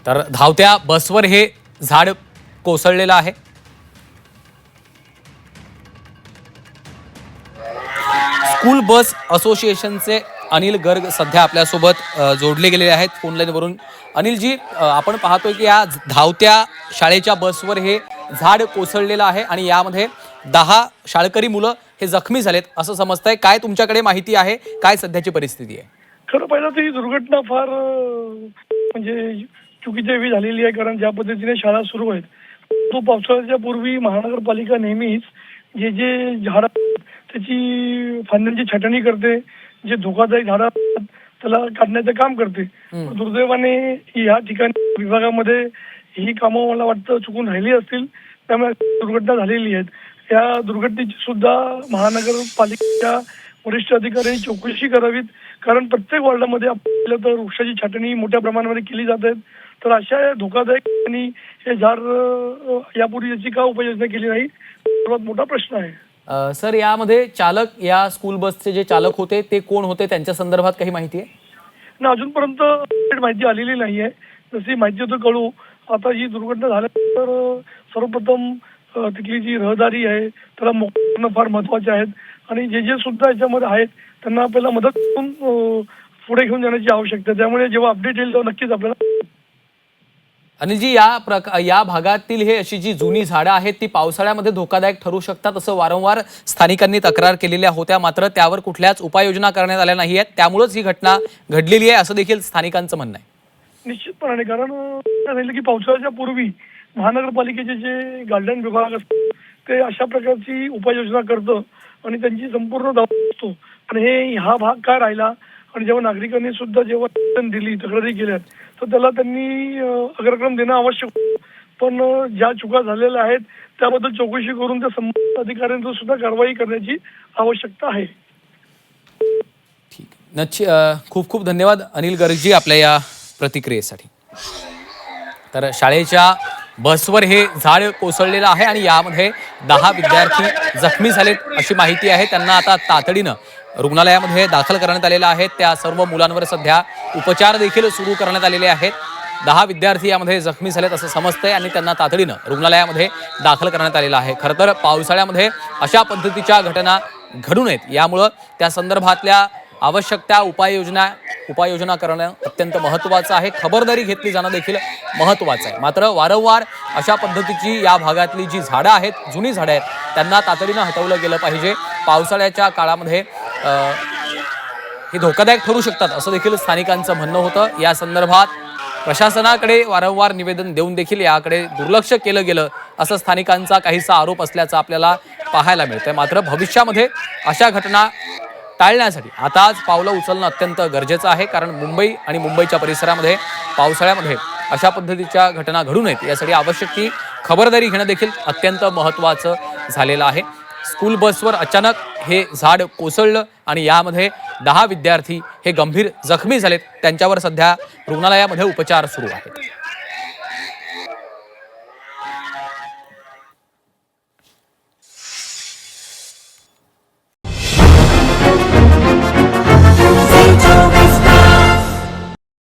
तर धावत्या बसवर हे झाड कोसळलेलं आहे। स्कूल बस असोसिएशनचे अनिल गर्ग सध्या आपल्यासोबत जोडले गेलेले आहेत फोन लाईनवरून। अनिलजी, आपण पाहतोय की या धावत्या शाळेच्या बसवर हे झाड कोसळलेलं आहे आणि यामध्ये 10 शाळकरी मुलं हे जखमी झालेत असं समजतंय। काय तुमच्याकडे माहिती आहे, काय सध्याची परिस्थिती आहे? खरं पाहिलं तर ही दुर्घटना फार म्हणजे चुकीच्या वेळी झालेली आहे, कारण ज्या पद्धतीने शाळा सुरू आहेत तो पावसाळ्याच्या पूर्वी महानगरपालिका नेहमीच जे झाडं त्याची फांद्यांची छाटणी करते, जे धोकादायक झाडं त्याला काढण्याचं काम करते। दुर्दैवाने या ठिकाणी विभागामध्ये ही कामं मला वाटतं चुकून राहिली असतील, त्यामुळे दुर्घटना झालेली आहेत। या दुर्घटनेची सुद्धा महानगरपालिकेच्या वरिष्ठ अधिकाऱ्यांनी चौकशी करावीत, कारण प्रत्येक वॉर्डामध्ये आपल्याला तर वृक्षाची छाटणी मोठ्या प्रमाणामध्ये केली जाते। तर अशा धोकादायक आणि हे झाड यापूर्वी याची का उपाययोजना केली नाही, सर्वात मोठा प्रश्न आहे। सर, यामध्ये चालक, या स्कूल बसचे जे चालक होते ते कोण होते, त्यांच्या संदर्भात काही माहिती आहे? ना, अजूनपर्यंत माहिती आलेली नाही आहे। जशी माहिती होतं कळू। आता ही दुर्घटना झाल्यानंतर सर्वप्रथम तिथली जी रहदारी आहे त्याला मोकळं करणं फार महत्त्वाचे आहेत आणि जे सुद्धा याच्यामध्ये आहेत त्यांना आपल्याला मदत करून पुढे घेऊन जाण्याची आवश्यकता आहे। त्यामुळे जेव्हा अपडेट येईल तेव्हा नक्कीच आपल्याला। अनिलजी, या भागातील हे अशी जी जुनी झाडं आहेत ती पावसाळ्यामध्ये धोकादायक ठरू शकतात असं वारंवार स्थानिकांनी तक्रार केलेल्या होत्या, मात्र त्यावर कुठल्याच उपाययोजना करण्यात आल्या नाही आहेत, त्यामुळेच ही घटना घडलेली आहे असं देखील स्थानिकांचं म्हणणं आहे। निश्चितपणे, कारण राहिलं की पावसाळ्याच्या पूर्वी महानगरपालिकेचे जे गार्डन विभाग असतो ते अशा प्रकारची उपाययोजना करतं आणि त्यांची संपूर्ण जबाबदारी असतो। आणि हा भाग काय राहिला आणि जेव्हा नागरिकांनी सुद्धा जेव्हा दिली, तक्रारी केल्या, तर त्याला त्यांनी अग्रक्रम देणं आवश्यक होतं। पण ज्या चुका झालेल्या आहेत त्याबद्दल चौकशी करून त्या संबंधित अधिकाऱ्यांची सुद्धा कारवाई करण्याची आवश्यकता आहे। ठीक, नक्की। खूप खूप धन्यवाद अनिल गर्गजी आपल्या या प्रतिक्रियेसाठी। तर शाळेच्या बसवर हे झाड कोसळलेलं आहे आणि यामध्ये 10 विद्यार्थी जखमी झालेत अशी माहिती आहे। त्यांना आता तातडीनं रुग्णालयामध्ये दाखल करण्यात आलेलं आहे। त्या सर्व मुलांवर सध्या उपचार देखील सुरू करण्यात आलेले आहेत। 10 विद्यार्थी यामध्ये जखमी झालेत असं समजतंय आणि त्यांना तातडीनं रुग्णालयामध्ये दाखल करण्यात आलेलं आहे। खरं तर पावसाळ्यामध्ये अशा पद्धतीच्या घटना घडू नयेत यामुळं त्या संदर्भातल्या आवश्यक त्या उपाययोजना करणं अत्यंत महत्त्वाचं आहे। खबरदारी घेतली जाणं देखील महत्त्वाचं आहे। मात्र वारंवार अशा पद्धतीची या भागातली जी झाडं आहेत, जुनी झाडं आहेत, त्यांना तातडीनं हटवलं गेलं पाहिजे। पावसाळ्याच्या काळामध्ये हे धोकादायक ठरू शकतात असं देखील स्थानिकांचं म्हणणं होतं। या संदर्भात प्रशासनाकडे वारंवार निवेदन देऊन देखील याकडे दुर्लक्ष केलं गेलं असं स्थानिकांचा काहीसा आरोप असल्याचं आपल्याला पाहायला मिळतंय। मात्र भविष्यामध्ये अशा घटना टाळण्यासाठी आताच पावलं उचलणं अत्यंत गरजेचं आहे, कारण मुंबई आणि मुंबईच्या परिसरामध्ये पावसाळ्यामध्ये अशा पद्धतीच्या घटना घडू नयेत यासाठी आवश्यक ती खबरदारी घेणं देखील अत्यंत महत्त्वाचं झालेलं आहे। स्कूल बसवर अचानक हे झाड कोसळलं आणि यामध्ये 10 विद्यार्थी हे गंभीर जखमी झालेत। त्यांच्यावर सध्या रुग्णालयामध्ये उपचार सुरू आहेत।